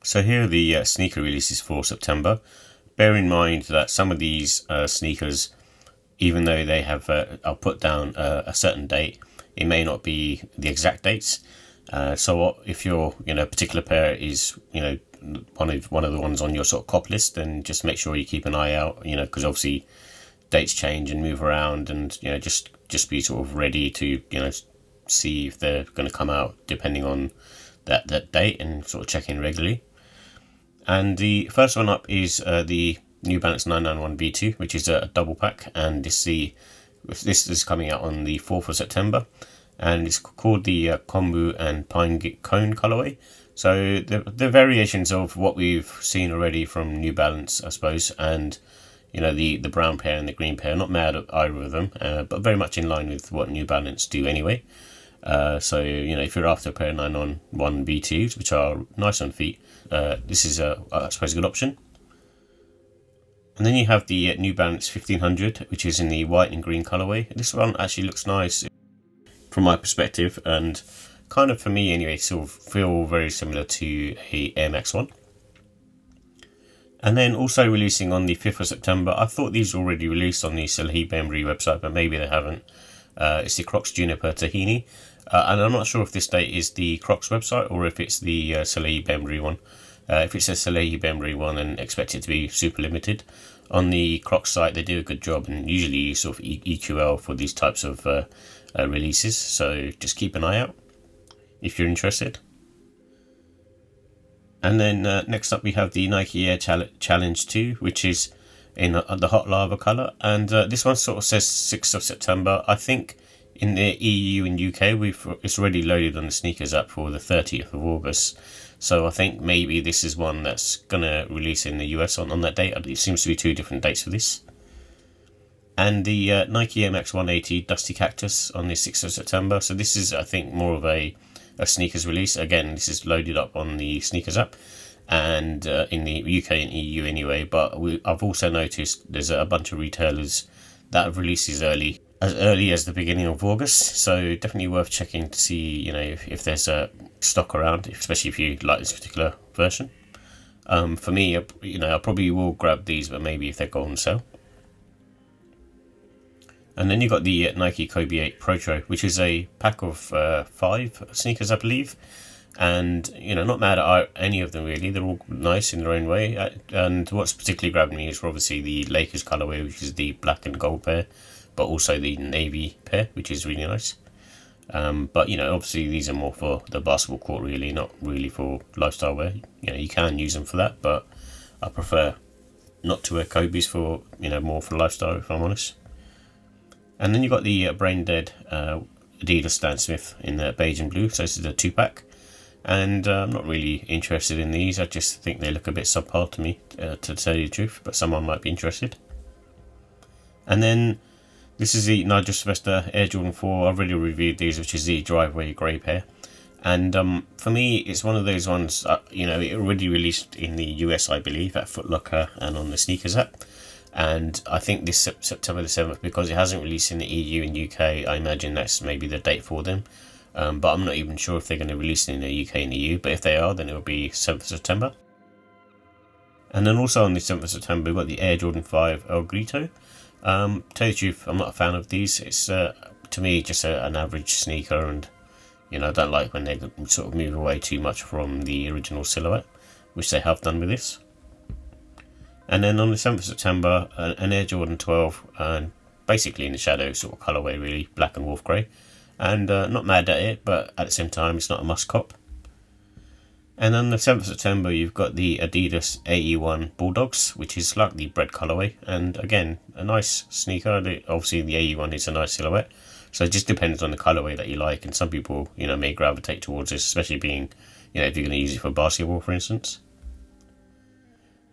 So here are the sneaker releases for September. Bear in mind that some of these sneakers, even though they have I'll put down a certain date, it may not be the exact dates. So if your particular pair is one of the ones on your sort of cop list, then just make sure you keep an eye out. Because obviously dates change and move around, and just be sort of ready to see if they're going to come out depending on that date, and sort of check in regularly. And the first one up is the New Balance 991 V2, which is a double pack, and this is coming out on the 4th of September, and it's called the Kombu and Pine Cone colorway. So the variations of what we've seen already from New Balance, I suppose, and the brown pair and the green pair. Not mad at either of them, but very much in line with what New Balance do anyway. So if you're after a pair of 991 V2s, which are nice on feet, this is I suppose a good option. And then you have the New Balance 1500, which is in the white and green colorway. This one actually looks nice from my perspective, and kind of, for me anyway, sort of feel very similar to a Air Max 1. And then also releasing on the 5th of September, I thought these were already released on the Sahih Bembury website, but maybe they haven't. It's the Crocs Juniper Tahini. And I'm not sure if this date is the Crocs website or if it's the Sahih Bembury one. If it's a Sahih Bembury one, then expect it to be super limited. On the Crocs site, they do a good job, and usually sort of EQL for these types of releases. So just keep an eye out if you're interested. And then next up we have the Nike Air Challenge 2, which is in the hot lava colour, and this one sort of says 6th of September. I think in the EU and UK it's already loaded on the sneakers app for the 30th of August. So I think maybe this is one that's going to release in the US on that date. It seems to be two different dates for this. And the Nike Air Max 180 Dusty Cactus on the 6th of September. So this is, I think, more of a sneakers release. Again, this is loaded up on the sneakers app, and in the UK and EU anyway. But I've also noticed there's a bunch of retailers that have released as early as the beginning of August. So definitely worth checking to see if there's a stock around, especially if you like this particular version. For me, I probably will grab these, but maybe if they go on sale. And then you got the Nike Kobe 8 Protro, which is a pack of 5 sneakers, I believe. And not mad at any of them really. They're all nice in their own way. And what's particularly grabbed me is obviously the Lakers colorway, which is the black and gold pair, but also the navy pair, which is really nice. But obviously these are more for the basketball court, really, not really for lifestyle wear. You can use them for that, but I prefer not to wear Kobe's for more for lifestyle, if I'm honest. And then you got the Brain Dead Adidas Stan Smith in the beige and blue. So this is a 2-pack, and I'm not really interested in these. I just think they look a bit subpar to me, to tell you the truth. But someone might be interested. And then this is the Nigel Sylvester Air Jordan 4. I've already reviewed these, which is the driveway grey pair. And for me, it's one of those ones. It already released in the US, I believe, at Foot Locker and on the sneakers app. And I think this September the 7th, because it hasn't released in the EU and UK, I imagine that's maybe the date for them. But I'm not even sure if they're going to release it in the UK and EU. But if they are, then it will be 7th of September. And then also on the 7th of September, we've got the Air Jordan 5 El Grito. Tell you the truth, I'm not a fan of these. It's to me just an average sneaker, and I don't like when they sort of move away too much from the original silhouette, which they have done with this. And then on the 7th of September, an Air Jordan 12, and basically in the shadow sort of colourway, really, black and wolf grey. And not mad at it, but at the same time, it's not a must cop. And on the 7th of September, you've got the Adidas AE1 Bulldogs, which is like the bread colourway. And again, a nice sneaker. Obviously, the AE1 is a nice silhouette. So it just depends on the colourway that you like. And some people, may gravitate towards this, especially being, if you're going to use it for basketball, for instance.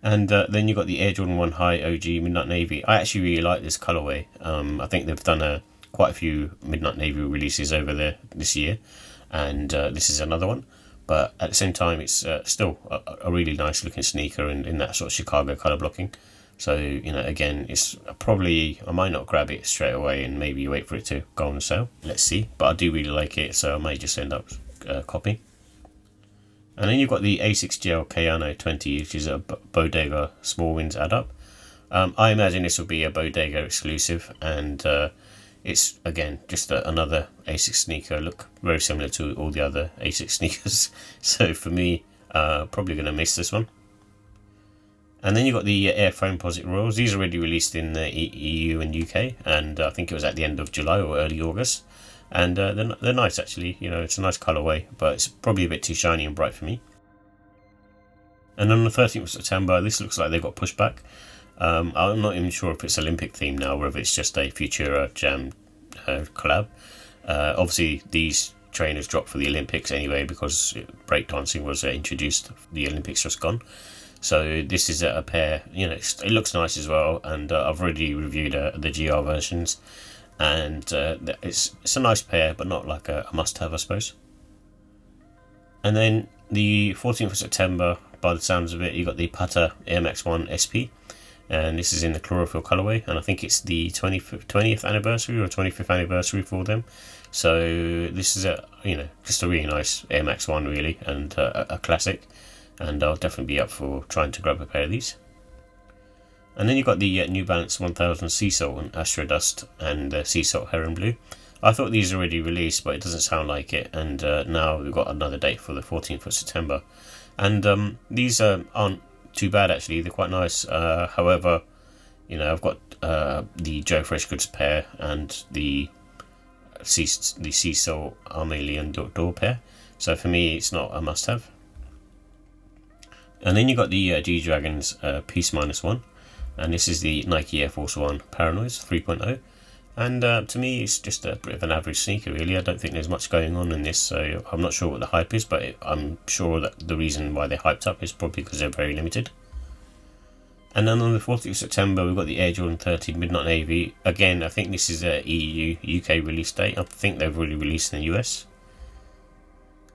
And then you've got the Air Jordan 1 High OG Midnight Navy. I actually really like this colourway. I think they've done quite a few Midnight Navy releases over there this year. And this is another one. But at the same time, it's still a really nice looking sneaker in that sort of Chicago colour blocking. So, again, it's probably, I might not grab it straight away and maybe wait for it to go on sale. Let's see. But I do really like it, so I may just end up copying. And then you've got the Asics Gel Kayano 20, which is a Bodega Small Winds add-up. I imagine this will be a Bodega exclusive, and it's, again, just another Asics sneaker. Look very similar to all the other Asics sneakers. So for me, probably going to miss this one. And then you've got the Air Foamposite Royals. These are already released in the EU and UK, and I think it was at the end of July or early August. And they're nice, actually. You know, it's a nice colourway, but it's probably a bit too shiny and bright for me. And on the 13th of September, this looks like they got pushed back. I'm not even sure if it's Olympic themed now, or if it's just a Futura Jam collab. Obviously, these trainers dropped for the Olympics anyway, because breakdancing was introduced. The Olympics just gone. So this is a pair, you know, it looks nice as well, and I've already reviewed the GR versions, and it's a nice pair, but not like a must-have, I suppose. And then the 14th of September, by the sounds of it, you got the Pata Air Max 1 SP, and this is in the chlorophyll colourway, and I think it's the 20th anniversary or 25th anniversary for them. So this is just a really nice Air Max 1, really, and a classic. And I'll definitely be up for trying to grab a pair of these. And then you've got the New Balance 1000 Sea Salt and Astro Dust and Sea Salt Heron Blue. I thought these were already released, but it doesn't sound like it. And now we've got another date for the 14th of September. And these aren't too bad, actually. They're quite nice. However, you know, I've got the Joe Freshgoods pair and the Sea Salt Armelian Door pair. So for me, it's not a must-have. And then you got the G-Dragons Peace -1, and this is the Nike Air Force 1 Paranoids 3.0. And to me, it's just a bit of an average sneaker, really. I don't think there's much going on in this, so I'm not sure what the hype is, but I'm sure that the reason why they're hyped up is probably because they're very limited. And then on the 14th of September, we've got the Air Jordan 30 Midnight Navy. Again, I think this is a EU, UK release date. I think they've already released in the US.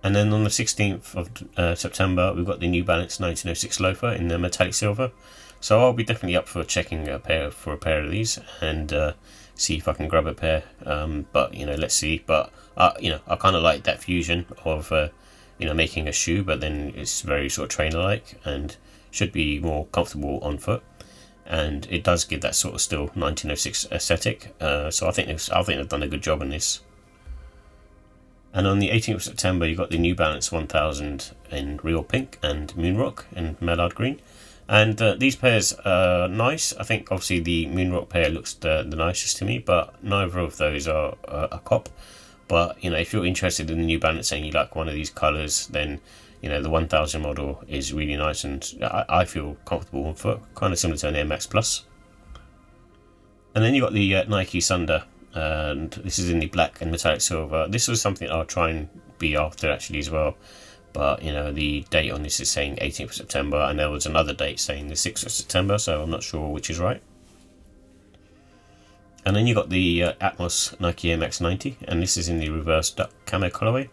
And then on the 16th of September, we've got the New Balance 1906 Loafer in the metallic silver. So I'll be definitely up for checking a pair of these and see if I can grab a pair. But you know, let's see. But you know, I kind of like that fusion of making a shoe, but then it's very sort of trainer-like and should be more comfortable on foot. And it does give that sort of still 1906 aesthetic. So I think they've done a good job on this. And on the 18th of September, you got the New Balance 1000 in Real Pink and Moonrock in Mallard Green. And these pairs are nice. I think obviously the Moonrock pair looks the nicest to me, but neither of those are a cop. But you know, if you're interested in the New Balance and you like one of these colours, then you know the 1000 model is really nice, and I feel comfortable on foot, kind of similar to an Air Max Plus. And then you got the Nike Sunder. And this is in the black and metallic silver. This was something I'll try and be after actually as well, but you know the date on this is saying 18th of September, and there was another date saying the 6th of September, so I'm not sure which is right. And then you got the Atmos Nike Air Max 90, and this is in the reverse duck camo colorway,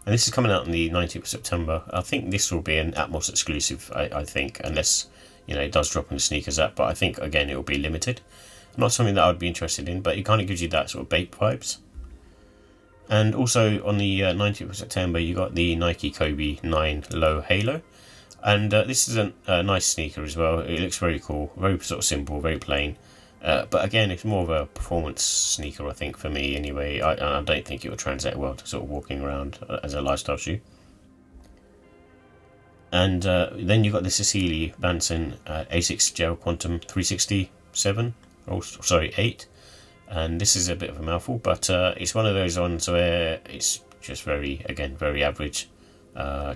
and this is coming out on the 19th of September. I think this will be an Atmos exclusive, I think, unless you know it does drop in the sneakers app, but I think again it will be limited. Not something that I would be interested in, but it kind of gives you that sort of Bape vibes. And also on the 19th of September, you got the Nike Kobe 9 Low Halo. And this is a nice sneaker as well. It looks very cool, very sort of simple, very plain. But again, it's more of a performance sneaker, I think, for me anyway. I don't think it will translate well to sort of walking around as a lifestyle shoe. And then you got the Cecilie Banson Asics Gel Quantum 367. 8, and this is a bit of a mouthful, but it's one of those ones where it's just very average,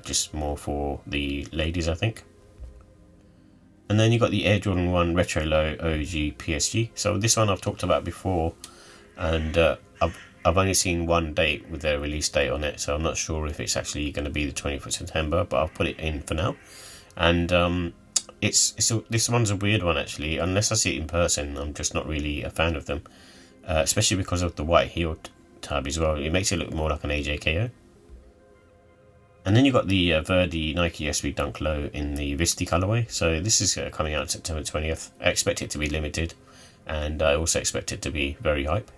just more for the ladies, I think. And then you got the Air Jordan 1 Retro Low OG PSG. So this one I've talked about before, and I've only seen one date with their release date on it, so I'm not sure if it's actually going to be the 20th of September, but I'll put it in for now. And this one's a weird one actually. Unless I see it in person, I'm just not really a fan of them, especially because of the white heel tab as well. It makes it look more like an AJKO. And then you got the Verdi Nike SB Dunk Low in the Visti colorway. So this is coming out September 20th. I expect it to be limited, and I also expect it to be very hype.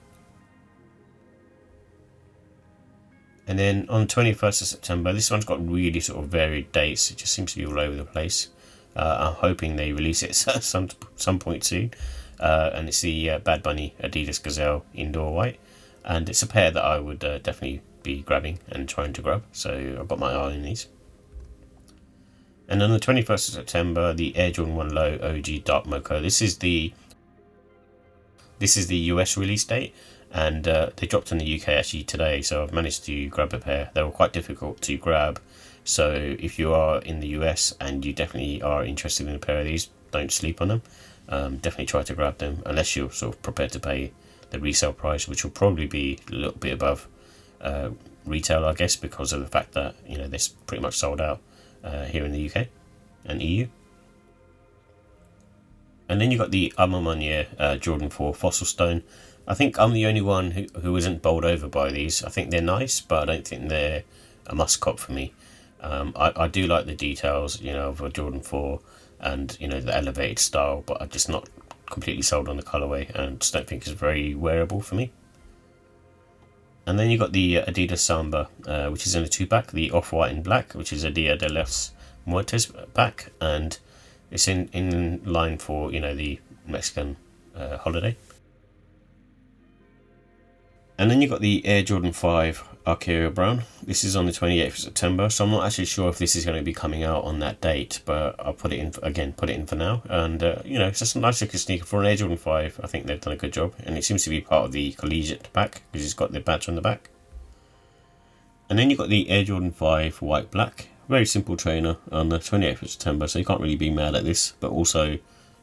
And then on 21st of September, this one's got really sort of varied dates. It just seems to be all over the place. I'm hoping they release it at some point soon. And it's the Bad Bunny Adidas Gazelle Indoor White. And it's a pair that I would definitely be grabbing and trying to grab. So I've got my eye on these. And on the 21st of September, the Air Jordan 1 Low OG Dark Mocha. This is the US release date, and they dropped in the UK actually today, so I've managed to grab a pair. They were quite difficult to grab, so if you are in the US and you definitely are interested in a pair of these, don't sleep on them. Definitely try to grab them, unless you're sort of prepared to pay the resale price, which will probably be a little bit above retail, I guess, because of the fact that they're pretty much sold out here in the UK and EU. And then you got the Maniere Jordan 4 Fossil Stone. I think I'm the only one who isn't bowled over by these. I think they're nice, but I don't think they're a must cop for me. I do like the details, of a Jordan 4 and, the elevated style, but I'm just not completely sold on the colourway and just don't think it's very wearable for me. And then you got the Adidas Samba, which is in a 2-pack, the Off-White and Black, which is a Dia de los Muertos pack, and it's in line for, the Mexican holiday. And then you got the Air Jordan 5 Arcaria Brown. This is on the 28th of September, so I'm not actually sure if this is going to be coming out on that date, but I'll put it in for now. And, it's just a nice looking sneaker for an Air Jordan 5. I think they've done a good job, and it seems to be part of the collegiate pack, because it's got the badge on the back. And then you've got the Air Jordan 5 White Black. Very simple trainer on the 28th of September, so you can't really be mad at this, but also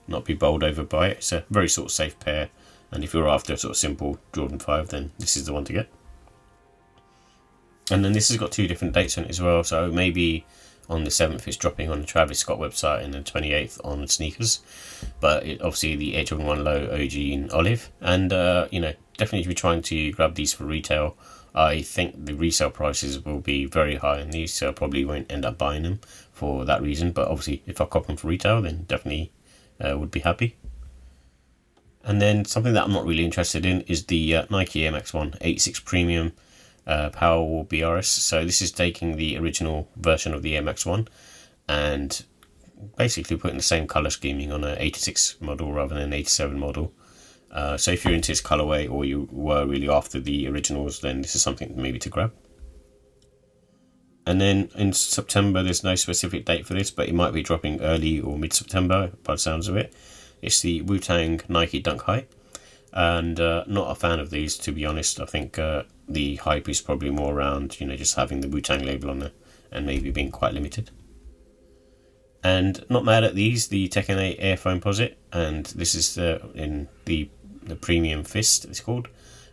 not be bowled over by it. It's a very sort of safe pair, and if you're after a sort of simple Jordan 5, then this is the one to get. And then this has got 2 different dates on it as well, so maybe on the 7th it's dropping on the Travis Scott website and the 28th on sneakers, but obviously the Air Jordan 1 Low OG in olive, and definitely be trying to grab these for retail. I think the resale prices will be very high on these, so I probably won't end up buying them for that reason, but obviously if I cop them for retail, then definitely would be happy. And then something that I'm not really interested in is the Nike Air Max 1 86 Premium Powerwall BRS. So this is taking the original version of the Air Max 1 and basically putting the same colour scheming on an 86 model rather than an 87 model. So if you're into this colourway, or you were really after the originals, then this is something maybe to grab. And then in September, there's no specific date for this, but it might be dropping early or mid-September by the sounds of it. It's the Wu-Tang Nike Dunk High, and not a fan of these, to be honest. I think the hype is probably more around just having the Wu-Tang label on it and maybe being quite limited. And not mad at these, the Tekken 8 Air Foamposite, and this is in the Premium Fist, it's called,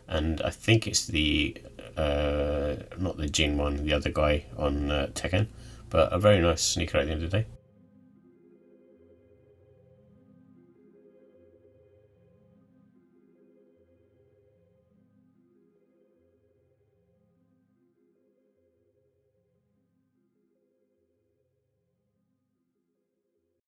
and I think it's the not the Jin one, the other guy on Tekken, but a very nice sneaker at the end of the day.